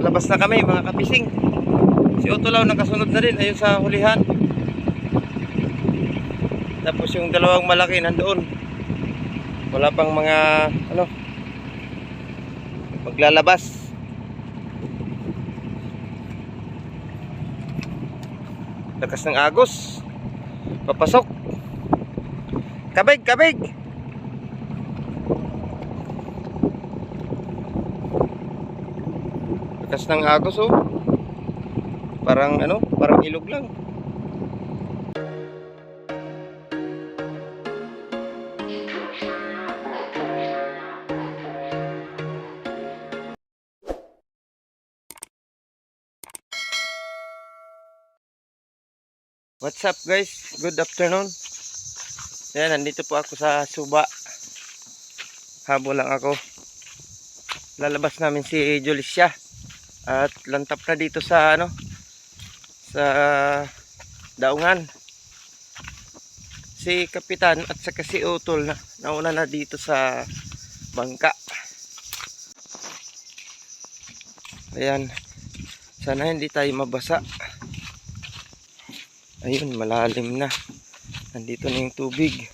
Palabas na kami mga kapising. Si Otolaw nakasunod na rin ayun sa hulihan. Tapos yung dalawang malaki nandoon. Wala pang mga maglalabas. Lakas ng agos. Papasok. Kabig, kabig. Lakas ng agos oh. Parang parang ilog lang. What's up guys? Good afternoon. Ayan, nandito po ako sa Suba. Habol lang ako. Lalabas namin si Julisya. At lantap na dito sa sa daungan. Si Kapitan at saka si Utol nauna na dito sa bangka. Ayan. Sana hindi tayo mabasa. Ayun, malalim na. Nandito na yung tubig.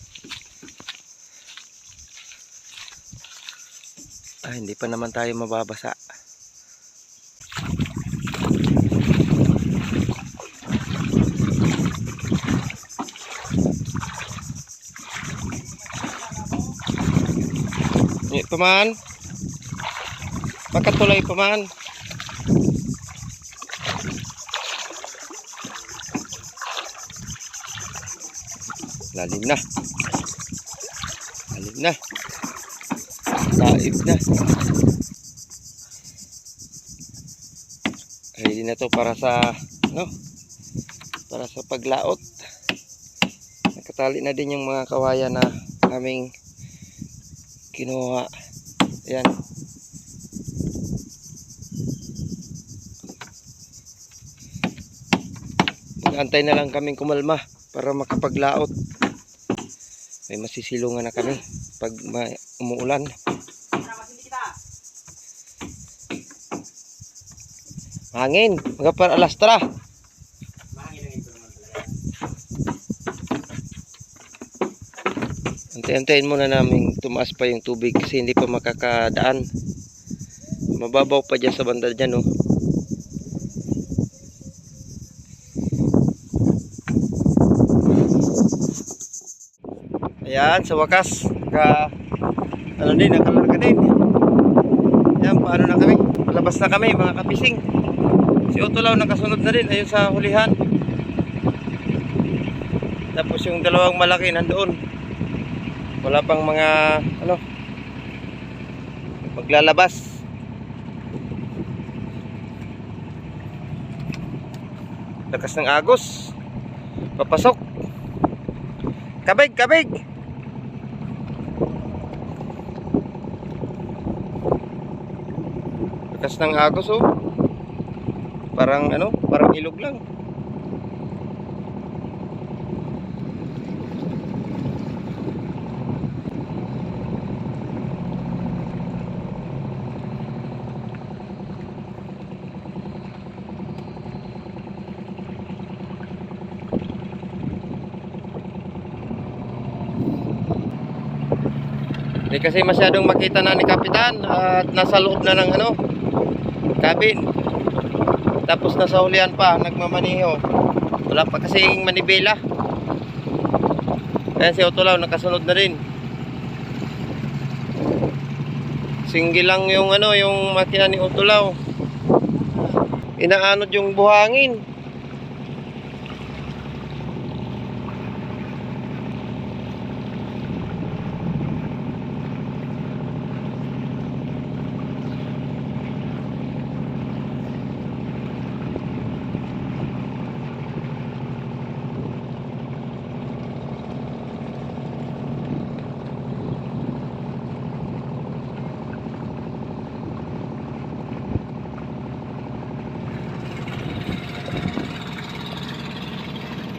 Hindi pa naman tayo mababasa. Paman. Pagkatulay paman. Lalim na. Lalim na. Taib na. Ready na to para sa para sa paglaot. Nakatali na din yung mga kawayan na aming kinuha. Ayan. Mag-antay na lang kaming kumalma para makapaglaot. May masisilungan na kami pag umuulan. Hangin, magapar alastra. Antay-antayin muna namin tumaas pa yung tubig kasi hindi pa makakadaan. Mababaw pa dyan sa banda dyan oh. Ayan, sa wakas nakalarga din. Ayan, paano na kami? Palabas na kami mga kapising. Si Otolaw nakasunod na rin ayun sa hulihan. Tapos yung dalawang malaki nandoon. Wala pang mga maglalabas. Lakas ng agos. Papasok. Kabig, kabig. Lakas ng agos oh. Parang parang ilog lang. Hindi kasi masyadong makita na ni Kapitan at nasa loob na ng cabin. Tapos nasa hulihan pa, nagmamaniho. Wala pa kasing manibela. Ayan si Otolaw nakasunod na rin. Single lang yung yung makina ni Otolaw. Inaanod yung buhangin.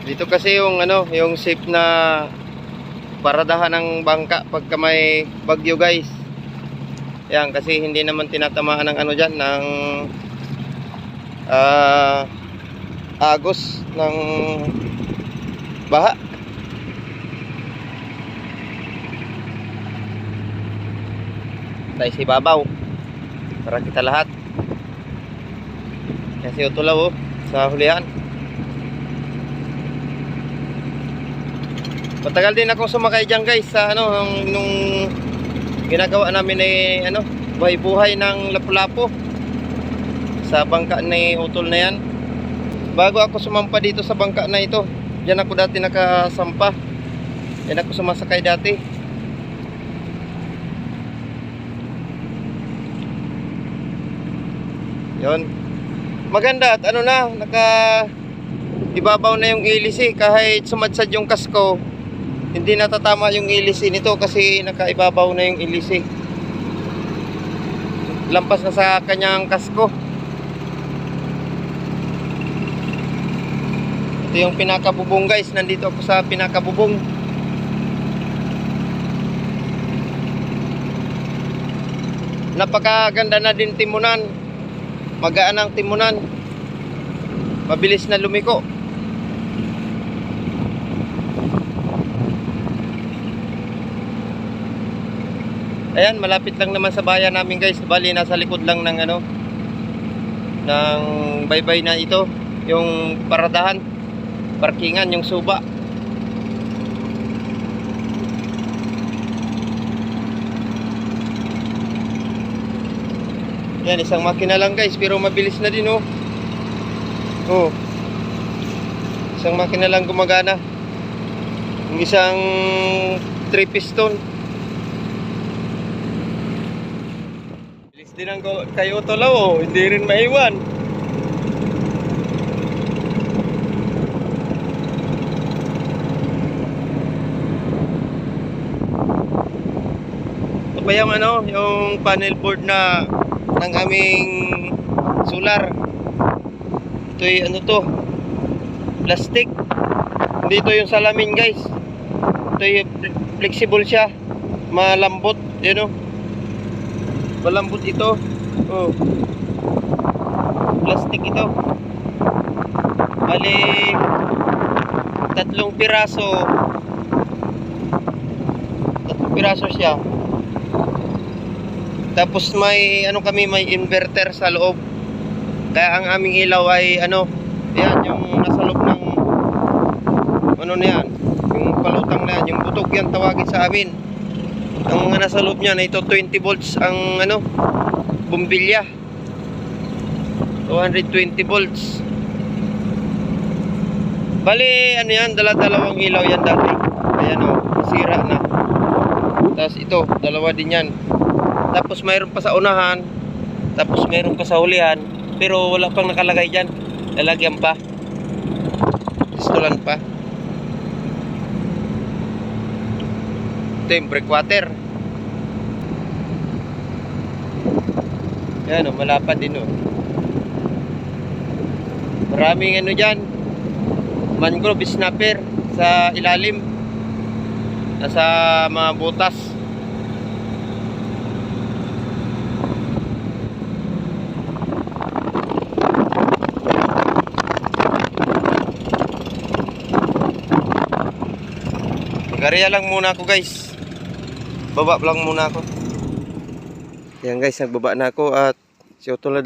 Dito kasi yung safe na paradahan ng bangka pagka may bagyo, guys. Yan, kasi hindi naman tinatamaan ng diyan ng agos ng baha. Tayo si babaw para kita lahat. Yan si Utulaw sa hulihan. Matagal din akong sumakay dyan guys sa nung ginagawa namin ay buhay-buhay ng lapu-lapu sa bangka ni Utol na yan. Bago ako sumampa dito sa bangka na ito, diyan ako dati nakasampa. Diyan ako sumasakay dati. Yon. Maganda at ibabaw na yung ilisi. Kahit sumadsad yung kasko, hindi natatama yung ilisi nito kasi nakaibabaw na yung ilisi. Lampas na sa kanyang kasko. Ito yung pinakabubong guys. Nandito ako sa pinakabubong. Napakaganda na din timunan. Magaan ang timunan. Mabilis na lumiko. Ayan, malapit lang naman sa bayan namin guys. Bali, nasa likod lang ng ng baybay na ito. Yung paradahan. Parkingan, yung suba. Yan, isang makina lang guys, pero mabilis na din isang makina lang gumagana. Yung isang 3 piston. Bilis din ang kayo Utulaw, hindi rin maiwan. Ito pa yung yung panel board na ng aming solar. Ito yung plastic. Hindi ito yung salamin guys. Ito yung flexible siya, malambot, malambot ito. Plastic ito. Bali 3 piraso. 3 piraso siya. Tapos may may inverter sa loob. Kaya ang aming ilaw ay yan yung nasa loob ng na yan, yung palutang na yan, yung butog yan tawagin sa amin. Ang nasa loob niya na ito 20 volts ang bumbilya. 220 volts. Bali yan, dalawang ilaw yan dati. Ayan sira na. Tapos ito, dalawa din yan. Tapos mayroon pa sa unahan. Tapos mayroon pa sa hulihan. Pero wala pang nakalagay dyan. Lalagyan pa. Pistolan pa. Ito yung breakwater. Yan malapad din Maraming dyan. Mangrove snapper sa ilalim. Nasa mga butas. Magariya lang muna ako guys. Baba lang muna ako. Yan guys, nagbaba na ako at si Utol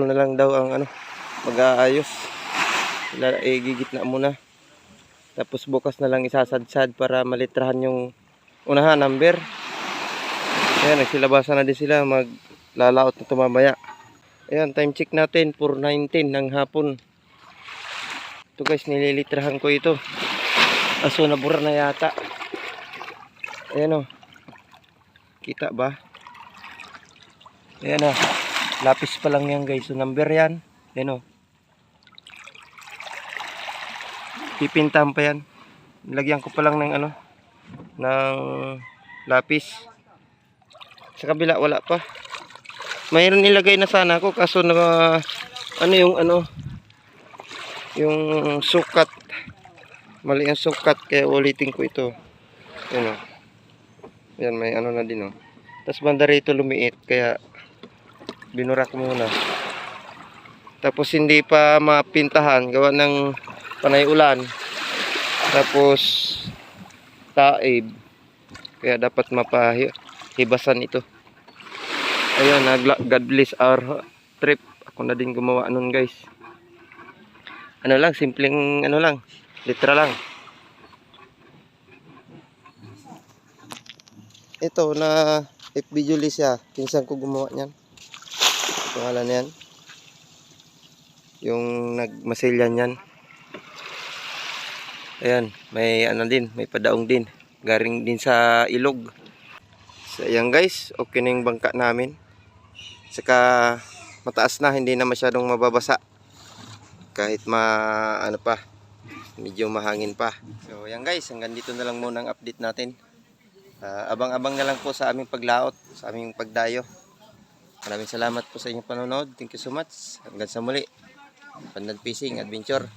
na lang daw ang mag-aayos. Gigit na muna. Tapos bukas na lang isasadsad para malitrahan yung unahan number. Ayan, nagsilabasan na din sila, maglalaot na tumamaya. Ayan, time check natin 4:19 ng hapon. Ito guys, nililitrahan ko ito. Aso nabura na yata. Ayan kita ba? Ayan lapis pa lang yan guys. So number yan. Ayan pipintahan pa yan. Nilagyan ko pa lang ng ng lapis. Sa kabila wala pa. Mayroon nilagay na sana ako kaso yung sukat. Mali ang sukat kaya ulitin ko ito. Yan may na din Tapos banda rito lumiit kaya binurak muna. Tapos hindi pa mapintahan gawa ng panay ulan. Tapos taib. Kaya dapat mapahibasan ito. Ayun, God bless our trip. Ako na din gumawa nun guys. Ano lang, simpleng ano lang, litra lang. Ito na FB Julicia, pinsan ko gumawa niyan. Pangalan niyan. Yung nagmasilyan yan. Ayan, may ano din, may padaong din. Garing din sa ilog. So ayan guys, okay na yung bangka namin. Saka mataas na, hindi na masyadong mababasa. Kahit ano pa, medyo mahangin pa. So ayan guys, hanggang dito na lang muna ang update natin. Abang-abang na lang po sa aming paglaot, sa aming pagdayo. Maraming salamat po sa inyong panonood. Thank you so much. Hanggang sa muli. Pandan Fishing Adventure.